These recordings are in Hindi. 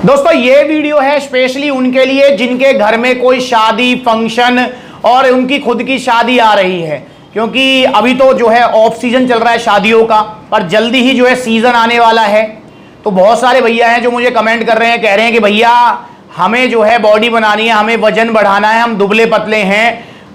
दोस्तों ये वीडियो है स्पेशली उनके लिए जिनके घर में कोई शादी फंक्शन और उनकी खुद की शादी आ रही है, क्योंकि अभी तो जो है ऑफ सीजन चल रहा है शादियों का, पर जल्दी ही जो है सीजन आने वाला है। तो बहुत सारे भैया हैं जो मुझे कमेंट कर रहे हैं, कह रहे हैं कि भैया हमें जो है बॉडी बनानी है, हमें वजन बढ़ाना है, हम दुबले पतले हैं,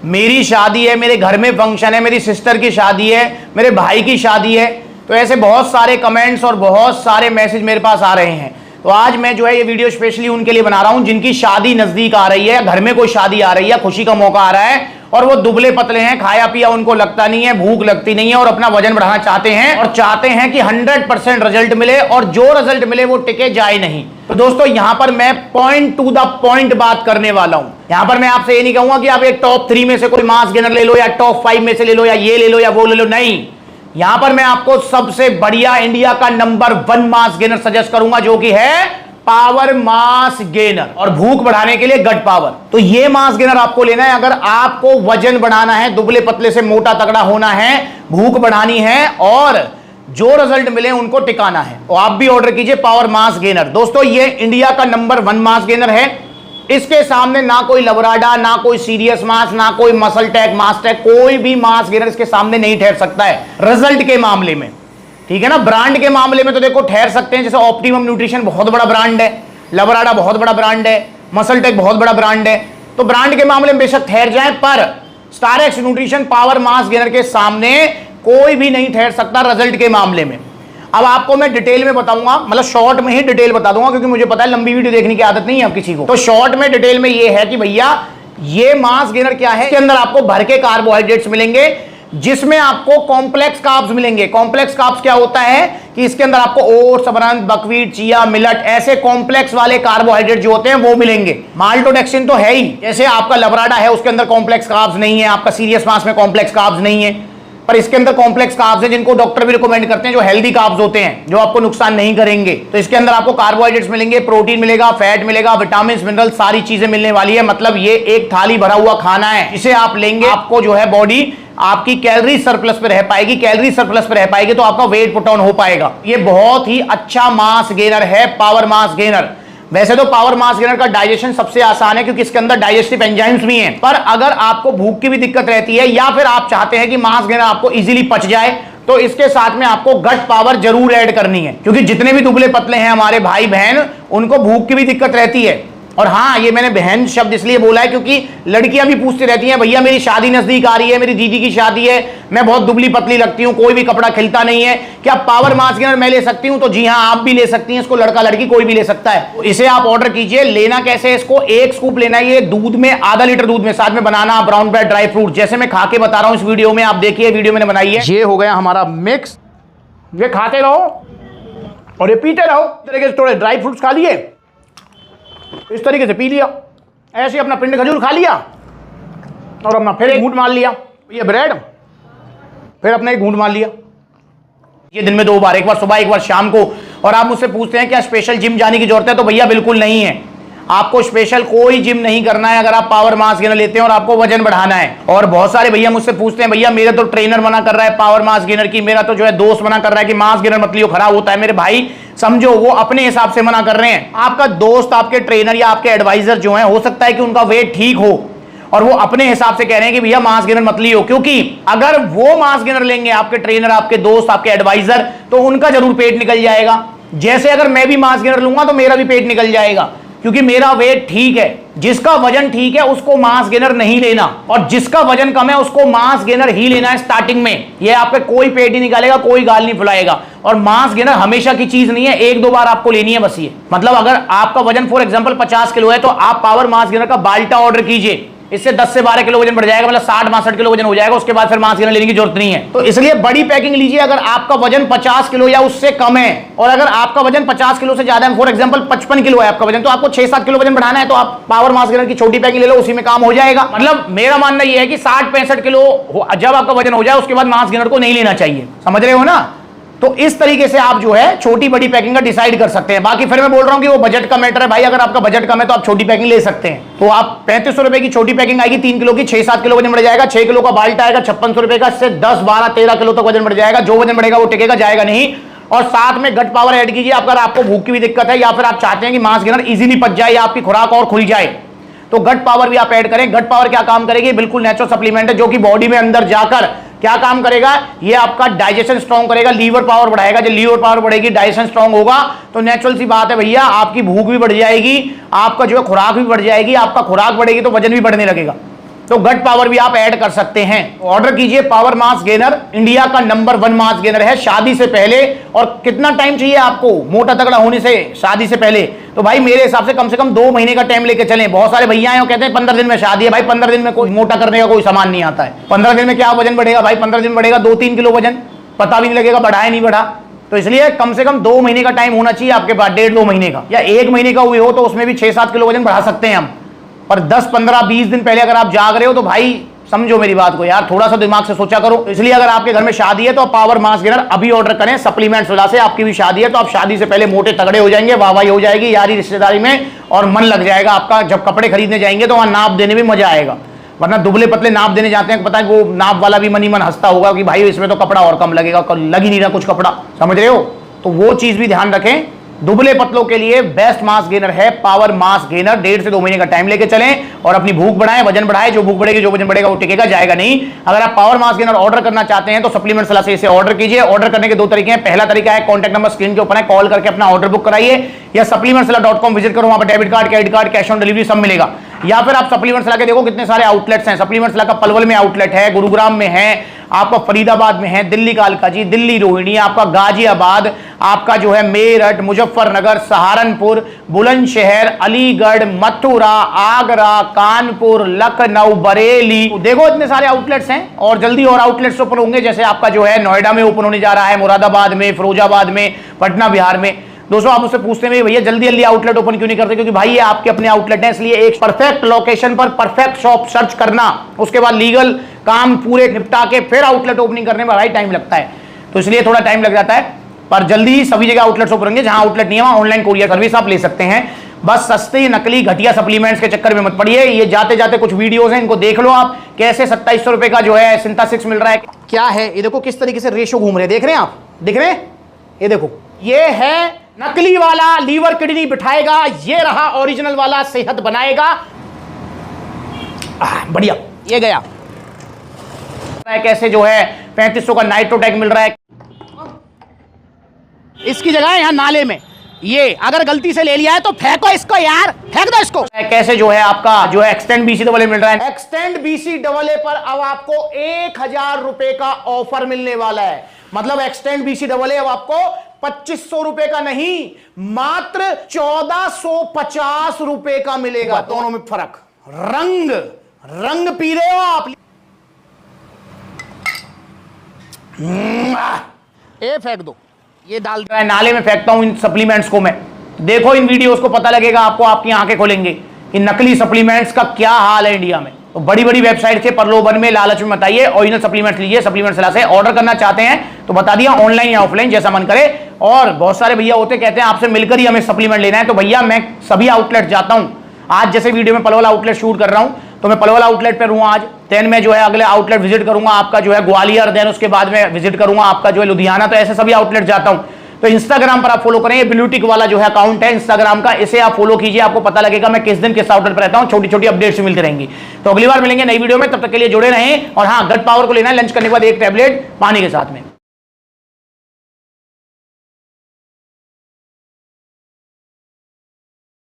मेरी शादी है, मेरे घर में फंक्शन है, मेरी सिस्टर की शादी है, मेरे भाई की शादी है। तो ऐसे बहुत सारे कमेंट्स और बहुत सारे मैसेज मेरे पास आ रहे हैं। तो आज मैं जो है ये वीडियो स्पेशली उनके लिए बना रहा हूं जिनकी शादी नजदीक आ रही है, घर में कोई शादी आ रही है, खुशी का मौका आ रहा है और वो दुबले पतले हैं, खाया पिया उनको लगता नहीं है, भूख लगती नहीं है और अपना वजन बढ़ाना चाहते हैं और चाहते हैं कि 100% रिजल्ट मिले और जो रिजल्ट मिले वो टिके जाए नहीं। तो दोस्तों यहां पर मैं पॉइंट टू द पॉइंट बात करने वाला हूं। यहां पर मैं आपसे ये नहीं कहूंगा कि आप एक टॉप 3 में से कोई मास गेनर ले लो या टॉप 5 में से ले लो या ये ले लो या वो ले लो, नहीं। यहां पर मैं आपको सबसे बढ़िया इंडिया का नंबर 1 मास गेनर सजेस्ट करूंगा जो कि है पावर मास गेनर और भूख बढ़ाने के लिए गट पावर। तो ये मास गेनर आपको लेना है अगर आपको वजन बढ़ाना है, दुबले पतले से मोटा तगड़ा होना है, भूख बढ़ानी है और जो रिजल्ट मिले उनको टिकाना है। तो आप भी ऑर्डर कीजिए पावर मास गेनर। दोस्तों ये इंडिया का नंबर 1 मास गेनर है। इसके सामने ना कोई लवराडा, ना कोई सीरियस मास, ना कोई मसल टैग मास टैग, कोई भी मास गेनर इसके सामने नहीं ठहर सकता है रिजल्ट के मामले में, ठीक है ना। ब्रांड के मामले में तो देखो ठहर सकते हैं, जैसे ऑप्टिमम न्यूट्रिशन बहुत बड़ा ब्रांड है, लवराडा बहुत बड़ा ब्रांड है, मसल टेक बहुत बड़ा ब्रांड है, तो ब्रांड के मामले में बेशक ठहर जाए, पर star x nutrition power mass gainer के सामने कोई भी नहीं ठहर सकता रिजल्ट के मामले में। अब आपको मैं डिटेल में बताऊंगा, मतलब शॉर्ट में ही डिटेल बता दूंगा, क्योंकि मुझे पता है लंबी वीडियो देखने की आदत नहीं है अब किसी को। तो शॉर्ट में डिटेल में ये है कि भैया ये मास गेनर क्या है, इसके अंदर आपको भर के कार्बोहाइड्रेट्स मिलेंगे जिसमें आपको कॉम्प्लेक्स कार्ब्स मिलेंगे। कॉम्प्लेक्स कार्ब्स क्या होता है कि इसके अंदर आपको oats, amaranth, buckwheat, chia, millet, ऐसे कॉम्प्लेक्स वाले कार्बोहाइड्रेट जो होते हैं वो मिलेंगे। माल्टोडेक्सिन तो है ही, जैसे आपका लवराडा है उसके अंदर कॉम्प्लेक्स कार्ब्स नहीं है, आपका सीरियस मास में कॉम्प्लेक्स कार्ब्स नहीं है, पर इसके अंदर कॉम्प्लेक्स कार्ब्स हैं जिनको डॉक्टर भी रिकमेंड करते हैं, जो हेल्दी कार्ब्स होते हैं, जो आपको नुकसान नहीं करेंगे। तो इसके अंदर आपको कार्बोहाइड्रेट्स मिलेंगे, प्रोटीन मिलेगा, फैट मिलेगा, विटामिन मिनरल सारी चीजें मिलने वाली है। मतलब ये एक थाली भरा हुआ खाना है, इसे आप लेंगे, आपको जो है बॉडी आपकी कैलोरी सरप्लस पे रह पाएगी। कैलोरी सरप्लस पे रह पाएगी तो आपका वेट पुट ऑन हो पाएगा। ये बहुत ही अच्छा मास गेनर है पावर मास गेनर। वैसे तो पावर मास गेनर का डाइजेशन सबसे आसान है क्योंकि इसके अंदर डाइजेस्टिव एंजाइम्स भी हैं, पर अगर आपको भूख की भी दिक्कत रहती है या फिर आप चाहते हैं कि मास गेनर आपको इजीली पच जाए, तो इसके साथ में आपको गट पावर जरूर ऐड करनी है, क्योंकि जितने भी दुबले पतले हैं हमारे भाई बहन, उनको भूख की भी दिक्कत रहती है। और हाँ, ये मैंने बहन शब्द इसलिए बोला है क्योंकि लड़कियां भी पूछती रहती हैं, भैया मेरी शादी नजदीक आ रही है, मेरी दीदी की शादी है, मैं बहुत दुबली पतली लगती हूँ, कोई भी कपड़ा खिलता नहीं है, क्या पावर मास गेनर मैं ले सकती हूँ? तो जी हाँ, आप भी ले सकती हैं इसको, लड़का लड़की कोई भी ले सकता है। तो इसे आप ऑर्डर कीजिए। लेना कैसे है इसको, 1 स्कूप लेना है, ये दूध में, आधा लीटर दूध में, साथ में बनाना, ब्राउन ब्रेड, ड्राई फ्रूट, जैसे मैं खा के बता रहा हूँ इस वीडियो में, आप देखिए वीडियो मैंने बनाई है। ये हो गया हमारा मिक्स, ये खाते रहो और ये पीते रहो। इस तरीके से थोड़े ड्राई फ्रूट्स खा लिए, इस तरीके से पी लिया, ऐसे अपना पिंड खजूर खा लिया और अपना फिर एक घूंट मार लिया, ये ब्रेड, फिर अपना एक घूंट मार लिया। ये दिन में 2 बार, एक बार सुबह एक बार शाम को। और आप मुझसे पूछते हैं क्या स्पेशल जिम जाने की जरूरत है? तो भैया बिल्कुल नहीं है, आपको स्पेशल कोई जिम नहीं करना है अगर आप पावर मास गेनर लेते हैं और आपको वजन बढ़ाना है। और बहुत सारे भैया मुझसे पूछते हैं, भैया मेरा तो ट्रेनर मना कर रहा है पावर मास गेनर की, मेरा तो जो है दोस्त मना कर रहा है कि मास गेनर मत लियो, खराब होता है। मेरे भाई समझो, वो अपने हिसाब से मना कर रहे हैं। आपका दोस्त, आपके ट्रेनर या आपके एडवाइजर जो है, हो सकता है कि उनका वेट ठीक हो और वो अपने हिसाब से कह रहे हैं कि भैया मास गेनर मत लियो, क्योंकि अगर वो मास गेनर लेंगे, आपके ट्रेनर, आपके दोस्त, आपके एडवाइजर, तो उनका जरूर पेट निकल जाएगा। जैसे अगर मैं भी मास गेनर लूंगा तो मेरा भी पेट निकल जाएगा, क्योंकि मेरा वेट ठीक है। जिसका वजन ठीक है उसको मास गेनर नहीं लेना, और जिसका वजन कम है उसको मास गेनर ही लेना है स्टार्टिंग में। ये आपका कोई पेट नहीं निकालेगा, कोई गाल नहीं फुलाएगा। और मास गेनर हमेशा की चीज नहीं है, 1-2 बार आपको लेनी है बस। ये मतलब अगर आपका वजन फॉर एग्जांपल 50 किलो है तो आप पावर मास गेनर का बाल्टा ऑर्डर कीजिए, इससे 10 से 12 किलो वजन बढ़ जाएगा, मतलब 60-62 किलो वजन हो जाएगा। उसके बाद फिर मास गेनर लेने की जरूरत नहीं है। तो इसलिए बड़ी पैकिंग लीजिए अगर आपका वजन 50 किलो या उससे कम है। और अगर आपका वजन 50 किलो से ज्यादा है, फॉर एग्जांपल 55 किलो है आपका वजन, तो आपको 6-7 किलो वजन बढ़ाना है, तो आप पावर मास गेनर की छोटी पैकिंग ले लो, उसी में काम हो जाएगा। मतलब मेरा मानना यह है कि 60-65 किलो जब आपका वजन हो जाए उसके बाद मास गेनर को नहीं लेना चाहिए, समझ रहे हो ना। तो इस तरीके से आप जो है छोटी बड़ी पैकिंग का डिसाइड कर सकते हैं। बाकी फिर मैं बोल रहा हूं कि वो बजट का मैटर है भाई, अगर आपका बजट कम है तो आप छोटी पैकिंग ले सकते हैं। तो आप 3500 रुपए की छोटी पैकिंग आएगी 3 किलो की, 6-7 किलो वजन बढ़ जाएगा। 6 किलो का बाल्टा आएगा 5600 रुपए का, इससे 10-12-13 किलो तक वजन बढ़ जाएगा। जो वजन बढ़ेगा वो टिकेगा, जाएगा नहीं। और साथ में गट पावर ऐड कीजिए। अगर आपको भूख की भी दिक्कत है या फिर आप चाहते हैं कि मांस गेनर इजीली पच जाए या आपकी खुराक और खुल जाए, तो गट पावर भी आप ऐड करें। गट पावर क्या काम करेगी? बिल्कुल नेचुरल सप्लीमेंट है जो कि बॉडी में अंदर जाकर क्या काम करेगा? ये आपका डाइजेशन स्ट्रांग करेगा, लीवर पावर बढ़ाएगा। जब लीवर पावर बढ़ेगी, डाइजेशन स्ट्रांग होगा, तो नेचुरल सी बात है भैया, आपकी भूख भी बढ़ जाएगी, आपका जो है खुराक भी बढ़ जाएगी। आपका खुराक बढ़ेगी तो वजन भी बढ़ने लगेगा। तो गट पावर भी आप ऐड कर सकते हैं। ऑर्डर कीजिए पावर मास गेनर, इंडिया का नंबर 1 मास गेनर है शादी से पहले। और कितना टाइम चाहिए आपको मोटा तगड़ा होने से शादी से पहले? तो भाई मेरे हिसाब से कम 2 महीने का टाइम लेके चलें। बहुत सारे भैया हैं कहते हैं 15 दिन में शादी है। भाई 15 दिन में कोई मोटा करने का कोई सामान नहीं आता है। 15 दिन में क्या वजन बढ़ेगा भाई? 15 दिन बढ़ेगा 2-3 किलो वजन, पता भी नहीं लगेगा बढ़ा है नहीं बढ़ा। तो इसलिए कम से कम 2 महीने का टाइम होना चाहिए आपके पास, 1.5-2 महीने का, या 1 महीने का हुए हो तो उसमें भी 6-7 किलो वजन बढ़ा सकते हैं हम। और 10-15-20 दिन पहले अगर आप जाग रहे हो तो भाई समझो मेरी बात को यार, थोड़ा सा दिमाग से सोचा करो। इसलिए अगर आपके घर में शादी है तो आप पावर मास गेनर अभी ऑर्डर करें। सप्लीमेंट्स वाला से आपकी भी शादी है तो आप शादी से पहले मोटे तगड़े हो जाएंगे, वाहवाही हो जाएगी यारी रिश्तेदारी में, और मन लग जाएगा आपका। जब कपड़े खरीदने जाएंगे तो वहां नाप देने में मजा आएगा। वरना दुबले पतले नाप देने जाते हैं, पता है वो नाप वाला भी मन ही मन हंसता होगा कि भाई इसमें तो कपड़ा और कम लगेगा, लग ही नहीं रहा कुछ कपड़ा, समझ रहे हो? तो वो चीज भी ध्यान रखें। दुबले पतलों के लिए बेस्ट मास गेनर है पावर मास गेनर। 1.5 से 2 महीने का टाइम लेके चलें और अपनी भूख बढ़ाएं, वजन बढ़ाएं। जो भूख बढ़ेगी, जो वजन बढ़ेगा वो टिकेगा, जाएगा नहीं। अगर आप पावर मास गेनर ऑर्डर करना चाहते हैं तो सप्लीमेंट सलाह से इसे ऑर्डर कीजिए। ऑर्डर करने के 2 तरीके हैं। पहला तरीका है कॉन्टैक्ट नंबर स्क्रीन के ऊपर है, कॉल करके अपना ऑर्डर बुक कराइए, या supplementsala.com विजिट करो, वहां पर debit card, credit card, cash on delivery सब मिलेगा। या फिर आप सप्लीमेंट सलाह के देखो कितने सारे आउटलेट्स हैं। सप्लीमेंट सलाह का पलवल में आउटलेट है, गुरुग्राम में है, आपका फरीदाबाद में है, दिल्ली कालका जी, दिल्ली रोहिणी, आपका गाजियाबाद, आपका जो है मेरठ, मुजफ्फरनगर, सहारनपुर, बुलंदशहर, अलीगढ़, मथुरा, आगरा, कानपुर, लखनऊ, बरेली। देखो इतने सारे आउटलेट्स हैं और जल्दी और आउटलेट्स ओपन होंगे। जैसे आपका जो है नोएडा में ओपन होने जा रहा है, मुरादाबाद में, फिरोजाबाद में, पटना बिहार में। दोस्तों आप मुझसे पूछते हैं भैया जल्दी जल्दी आउटलेट ओपन क्यों नहीं करते? क्योंकि भाई ये आपके अपने आउटलेट हैं, इसलिए एक परफेक्ट लोकेशन पर परफेक्ट शॉप सर्च करना, उसके बाद लीगल काम पूरे निपटा के फिर आउटलेट ओपनिंग करने में भाई टाइम लगता है। तो इसलिए थोड़ा टाइम लग जाता है, पर जल्दी ही सभी जगह आउटलेट्स ओपन होंगे। जहां आउटलेट नहीं है वहां ऑनलाइन कोरियर सर्विस आप ले सकते हैं। बस सस्ते नकली घटिया सप्लीमेंट्स के चक्कर में मत पड़िए। ये जाते जाते कुछ वीडियोस हैं, इनको देख लो आप, कैसे 2700 रुपए का जो है सिंथेसिस मिल रहा है। क्या है ये देखो किस तरीके से रेशो घूम रहे हैं, देख रहे हैं आप? दिख रहे हैं? ये देखो, ये है नकली वाला लीवर किडनी बिठाएगा, ये रहा ओरिजिनल वाला सेहत बनाएगा। बढ़िया, ये गया। कैसे जो है 3500 का नाइट्रोटेक मिल रहा है, इसकी जगह है यहां नाले में। ये अगर गलती से ले लिया है तो फेंको इसको यार, फेंक दो इसको। कैसे जो है आपका जो है एक्सटेंड बीसी डबल ए मिल रहा है। एक्सटेंड बीसी डबल ए पर अब आपको 1000 रुपए का ऑफर मिलने वाला है। मतलब एक्सटेंड बीसी डबल ए अब आपको 2500 रुपए का नहीं, मात्र 1450 रुपए का मिलेगा। दोनों में फर्क, रंग पी रहे हो आप। ये फेंक दो, ये डाल रहा है नाले में, फेंकता हूं इन सप्लीमेंट्स को मैं। देखो इन वीडियोस को, पता लगेगा आपको, आपकी आंखें खोलेंगे कि नकली सप्लीमेंट्स का क्या हाल है इंडिया में। तो बड़ी बड़ी वेबसाइट से प्रलोभन में, लालच में मत आइए, ओरिजिनल सप्लीमेंट्स लीजिए। सप्लीमेंट सलाह से ऑर्डर करना चाहते हैं तो बता दिया, ऑनलाइन या ऑफलाइन जैसा मन करे। और बहुत सारे भैया होते कहते हैं आपसे मिलकर ही हमें सप्लीमेंट लेना है, तो भैया मैं सभी आउटलेट जाता हूं। आज जैसे वीडियो में पलवल आउटलेट शूट कर रहा हूं तो मैं पलवल आउटलेट पर हूं आज। देन मैं जो है अगले आउटलेट विजिट करूंगा आपका जो है ग्वालियर, देन उसके बाद में विजिट करूंगा आपका जो है लुधियाना। तो ऐसे सभी आउटलेट जाता हूं। तो इंस्टाग्राम पर आप फॉलो करें, ये ब्लूटिक वाला जो है अकाउंट है इंस्टाग्राम का, इसे आप फॉलो कीजिए। आपको पता लगेगा मैं किस दिन किस आउटलेट पर रहता हूं, छोटी छोटी अपडेट्स मिलती रहेंगी। तो अगली बार मिलेंगे नई वीडियो में, तब तक के लिए जुड़े रहें। और हाँ, गट पावर को लेना है लंच करने के बाद 1 टैबलेट पानी के साथ में।